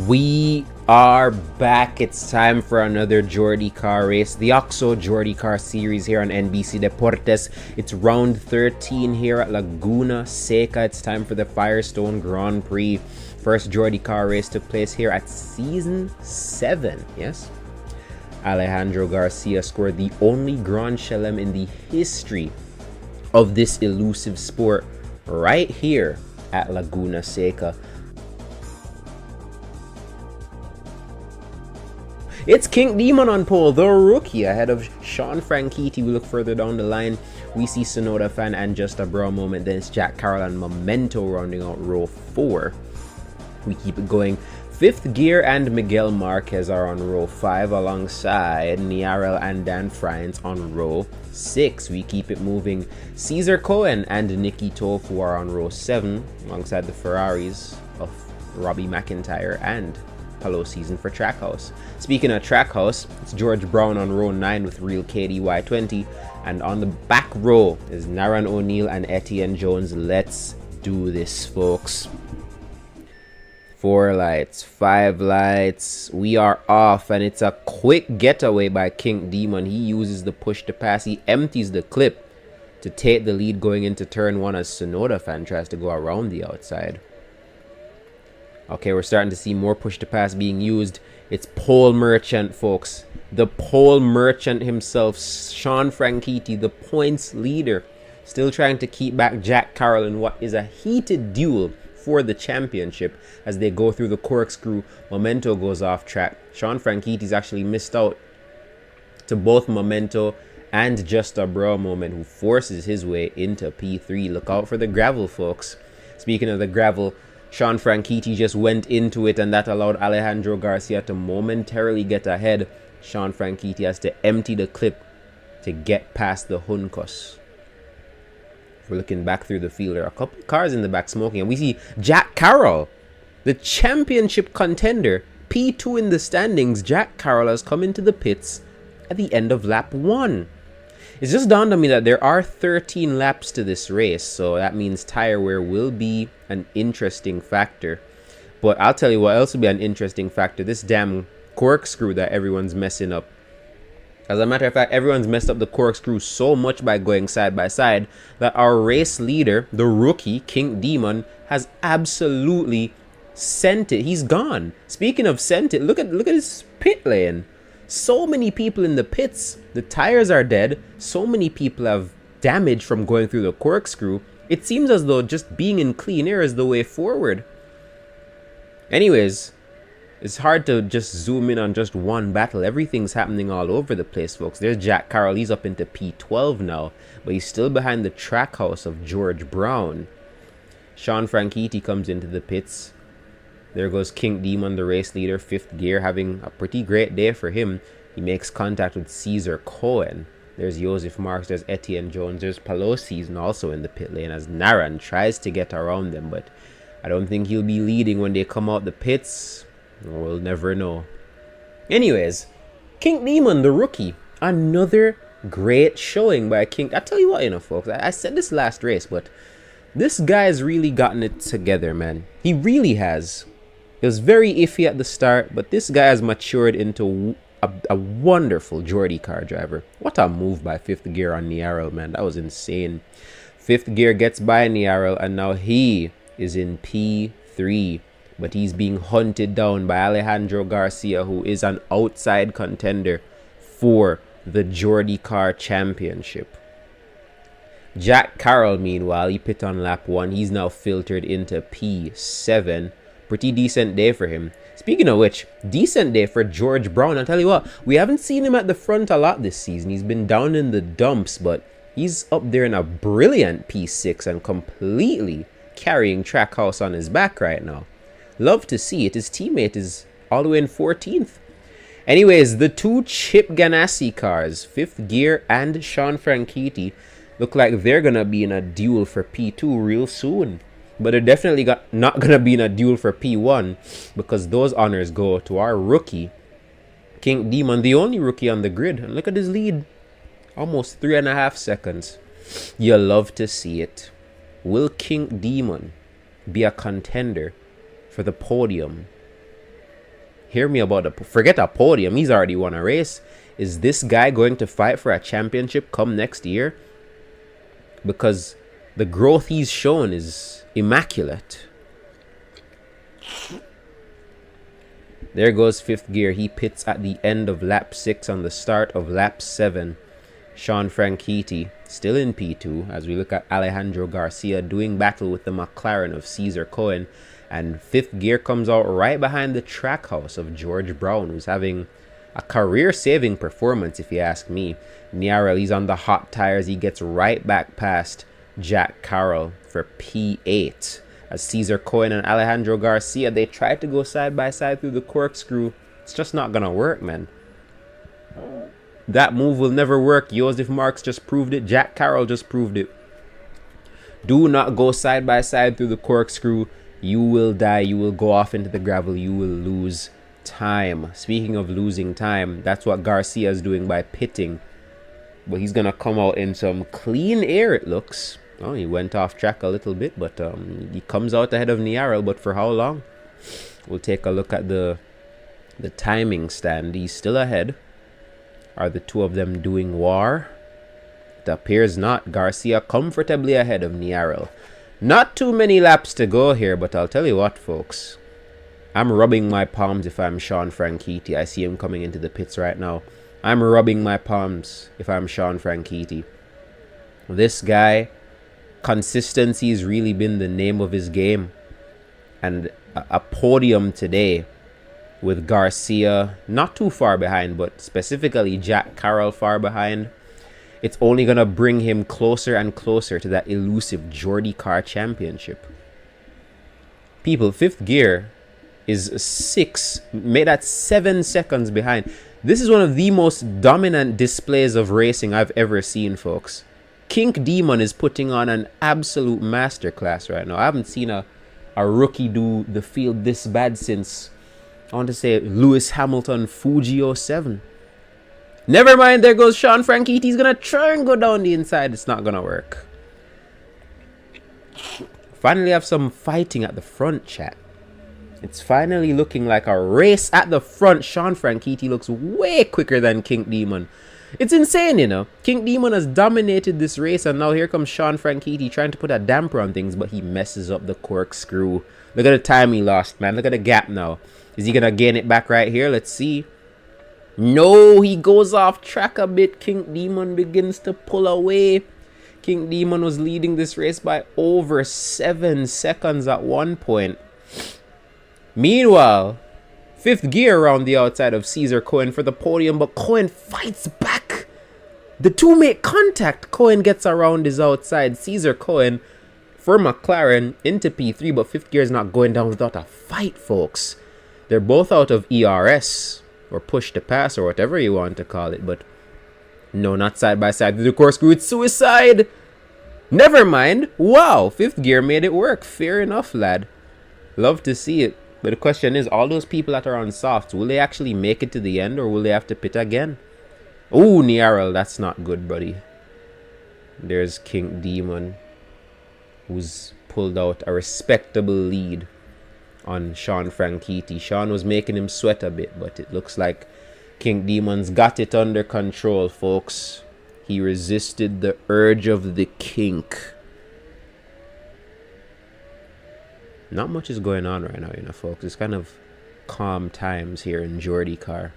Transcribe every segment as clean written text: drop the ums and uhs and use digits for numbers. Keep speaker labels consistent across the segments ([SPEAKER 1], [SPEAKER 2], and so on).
[SPEAKER 1] We are back. It's time for another JORDICAR race, the OXXO JORDICAR series here on NBC Deportes. It's round 13 here at Laguna, Seca. It's time for the Firestone Grand Prix. First JORDICAR race took place here at season 7. Yes, Alejandro Garcia scored the only Grand Chelem in the history of this elusive sport right here at Laguna Seca. It's King Demon on pole, the rookie, ahead of Sean Franchitti. We look further down the line. We see Sonoda Fan and Just a Bro moment. Then it's Jack Carroll and Memento rounding out row 4. We keep it going. Fifth Gear and Miguel Marquez are on row 5 alongside Niarel and Dan France on row 6. We keep it moving. Cesar Cohen and Nicky Tofu are on row 7 alongside the Ferraris of Robbie McIntyre and Hello Season for Trackhouse. Speaking of Trackhouse, it's George Brown on row 9 with Real KDY20, and on the back row is Naran O'Neill and Etienne Jones. Let's do this, folks. 4 lights, 5 lights, we are off, and it's a quick getaway by King Demon. He uses the push to pass. He empties the clip to take the lead going into turn 1 as Sonoda Fan tries to go around the outside. Okay, we're starting to see more push to pass being used. It's Pole Merchant, folks. The Pole Merchant himself, Sean Franchitti, the points leader, still trying to keep back Jack Carroll in what is a heated duel for the championship as they go through the corkscrew. Memento goes off track. Sean Franchitti's actually missed out to both Memento and Just a Bro moment, who forces his way into P3. Look out for the gravel, folks. Speaking of the gravel, Sean Franchitti just went into it, and that allowed Alejandro Garcia to momentarily get ahead. Sean Franchitti has to empty the clip to get past the Juncos. If we're looking back through the field, there are a couple cars in the back smoking, and we see Jack Carroll, the championship contender, P2 in the standings. Jack Carroll has come into the pits at the end of lap 1. It's just dawned on me that there are 13 laps to this race, so that means tire wear will be an interesting factor. But I'll tell you what else will be an interesting factor: this damn corkscrew that everyone's messing up. As a matter of fact, everyone's messed up the corkscrew so much by going side by side that our race leader, the rookie, King Demon, has absolutely sent it. He's gone. Speaking of sent it, look at his pit lane. So many people in the pits. The tires are dead. So many people have damage from going through the corkscrew. It seems as though just being in clean air is the way forward. Anyways, it's hard to just zoom in on just one battle. Everything's happening all over the place, folks. There's Jack Carroll. He's up into P12 now, but he's still behind the track house of George Brown. Sean Franchitti comes into the pits. There goes King Demon, the race leader, fifth gear, having a pretty great day for him. He makes contact with Cesar Cohen. There's Joseph Marks, there's Etienne Jones, there's Season also in the pit lane as Naran tries to get around them, but I don't think he'll be leading when they come out the pits. We'll never know. Anyways, King Demon, the rookie, another great showing by King. I tell you what, folks, I said this last race, but this guy's really gotten it together, man. He really has. It was very iffy at the start, but this guy has matured into a wonderful JORDICAR driver. What a move by fifth gear on Niarel, man. That was insane. Fifth gear gets by Niarel, and now he is in P3. But he's being hunted down by Alejandro Garcia, who is an outside contender for the JORDICAR championship. Jack Carroll, meanwhile, he pit on lap 1. He's now filtered into P7. Pretty decent day for him. Speaking of which, decent day for George Brown. I'll tell you what, we haven't seen him at the front a lot this season. He's been down in the dumps, but he's up there in a brilliant P6 and completely carrying Trackhouse on his back right now. Love to see it. His teammate is all the way in 14th. Anyways, the two Chip Ganassi cars, fifth gear and Sean Franchitti, look like they're gonna be in a duel for P2 real soon. But they're definitely not gonna be in a duel for P1, because those honors go to our rookie, King Demon, the only rookie on the grid. And look at his lead, almost 3.5 seconds. You love to see it. Will King Demon be a contender for the podium Hear me about the... Forget a podium. He's already won a race. Is this guy going to fight for a championship come next year? Because the growth he's shown is immaculate. There goes fifth gear. He pits at the end of lap 6 on the start of lap 7. Sean Franchitti still in P2 as we look at Alejandro Garcia doing battle with the McLaren of Cesar Cohen. And fifth gear comes out right behind the track house of George Brown, who's having a career-saving performance, if you ask me. Niarel, he's on the hot tires. He gets right back past Jack Carroll for P8. As Cesar Cohen and Alejandro Garcia, they tried to go side by side through the corkscrew. It's just not going to work, man. That move will never work. Joseph Marks just proved it. Jack Carroll just proved it. Do not go side by side through the corkscrew. You will die. You will go off into the gravel. You will lose time. Speaking of losing time, that's what Garcia is doing by pitting. But he's going to come out in some clean air, it looks. Oh, he went off track a little bit, but he comes out ahead of Niarel. But for how long? We'll take a look at the timing stand. He's still ahead. Are the two of them doing war? It appears not. Garcia comfortably ahead of Niarel. Not too many laps to go here, but I'll tell you what, folks. I'm rubbing my palms if I'm Sean Franchitti. I see him coming into the pits right now. I'm rubbing my palms if I'm Sean Franchitti. This guy, consistency has really been the name of his game. And a podium today with Garcia not too far behind, but specifically Jack Carroll far behind. It's only going to bring him closer and closer to that elusive JORDICAR championship. People, fifth gear is 7 seconds behind. This is one of the most dominant displays of racing I've ever seen, folks. Kink Demon is putting on an absolute masterclass right now. I haven't seen a rookie do the field this bad since, I want to say, Lewis Hamilton Fuji 07. Never mind, there goes Sean Franchitti. He's going to try and go down the inside. It's not going to work. Finally have some fighting at the front, chat. It's finally looking like a race at the front. Sean Franchitti looks way quicker than Kink Demon. It's insane, you know. Kink Demon has dominated this race, and now here comes Sean Franchitti trying to put a damper on things, but he messes up the corkscrew. Look at the time he lost, man. Look at the gap now. Is he going to gain it back right here? Let's see. No, he goes off track a bit. Kink Demon begins to pull away. Kink Demon was leading this race by over 7 seconds at one point. Meanwhile, fifth gear around the outside of Cesar Cohen for the podium, but Cohen fights back. The two make contact. Cohen gets around his outside. Cesar Cohen for McLaren into P3, but fifth gear is not going down without a fight, folks. They're both out of ERS, or push to pass, or whatever you want to call it, but no, not side by side. The corkscrew, it's suicide. Never mind. Wow, fifth gear made it work. Fair enough, lad. Love to see it. But the question is, all those people that are on softs, will they actually make it to the end, or will they have to pit again? Oh, Niarel, that's not good, buddy. There's Kink Demon, who's pulled out a respectable lead on Sean Franchitti. Sean was making him sweat a bit, but it looks like Kink Demon's got it under control, folks. He resisted the urge of the kink. Not much is going on right now, you know, folks. It's kind of calm times here in JORDICAR.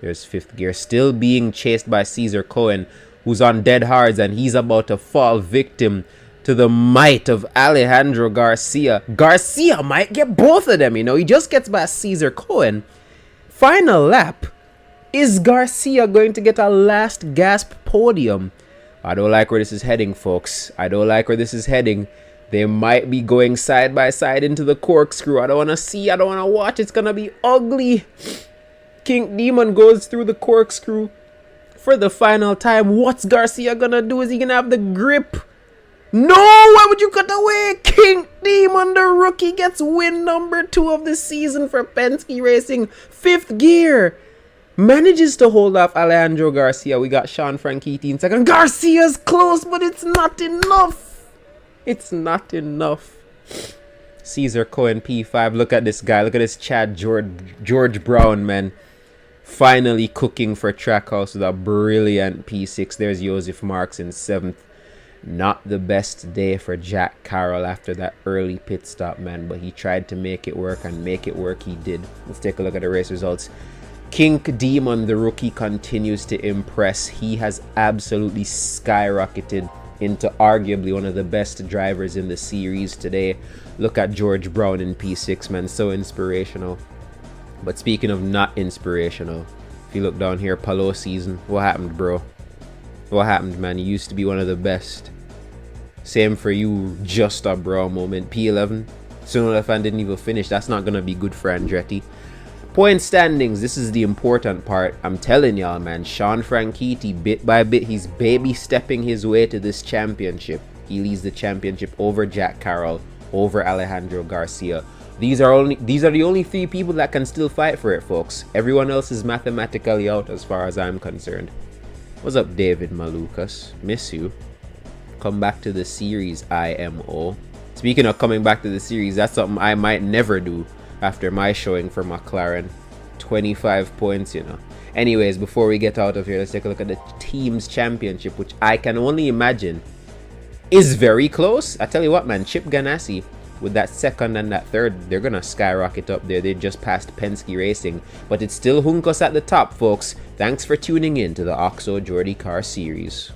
[SPEAKER 1] There's fifth gear still being chased by Cesar Cohen, who's on dead hards, and he's about to fall victim to the might of Alejandro Garcia. Garcia might get both of them, you know. He just gets by Cesar Cohen. Final lap. Is Garcia going to get a last gasp podium? I don't like where this is heading, folks. I don't like where this is heading. They might be going side by side into the corkscrew. I don't want to see. I don't want to watch. It's going to be ugly. Kink Demon goes through the corkscrew for the final time. What's Garcia going to do? Is he going to have the grip? No! Why would you cut away? Kink Demon, the rookie, gets win number 2 of the season for Penske Racing. Fifth gear manages to hold off Alejandro Garcia. We got Sean Franchitti in second. Garcia's close, but it's not enough. It's not enough. Caesar Cohen P5. Look at this guy. Look at this Chad George Brown, man. Finally cooking for Trackhouse with a brilliant P6. There's Joseph Marks in 7th. Not the best day for Jack Carroll after that early pit stop, man. But he tried to make it work, and make it work he did. Let's take a look at the race results. Kink Demon, the rookie, continues to impress. He has absolutely skyrocketed into arguably one of the best drivers in the series today. Look at George Brown in P6, man. So inspirational. But speaking of not inspirational, if you look down here, Palo season, what happened, bro? What happened, man? You used to be one of the best. Same for you, just a bro moment. P11, Sunoda fan didn't even finish. That's not going to be good for Andretti. Point standings, this is the important part. I'm telling y'all, man, Sean Franchitti, bit by bit, he's baby stepping his way to this championship. He leads the championship over Jack Carroll, over Alejandro Garcia. These are the only 3 people that can still fight for it, folks. Everyone else is mathematically out as far as I'm concerned. What's up, David Malukas? Miss you. Come back to the series, IMO. Speaking of coming back to the series, that's something I might never do after my showing for McLaren. 25 points, you know. Anyways, before we get out of here, let's take a look at the team's championship, which I can only imagine is very close. I tell you what, man, Chip Ganassi with that 2nd and that 3rd, they're gonna skyrocket up there. They just passed Penske Racing, but it's still Juncos at the top, folks. Thanks for tuning in to the OXXO JORDICAR series.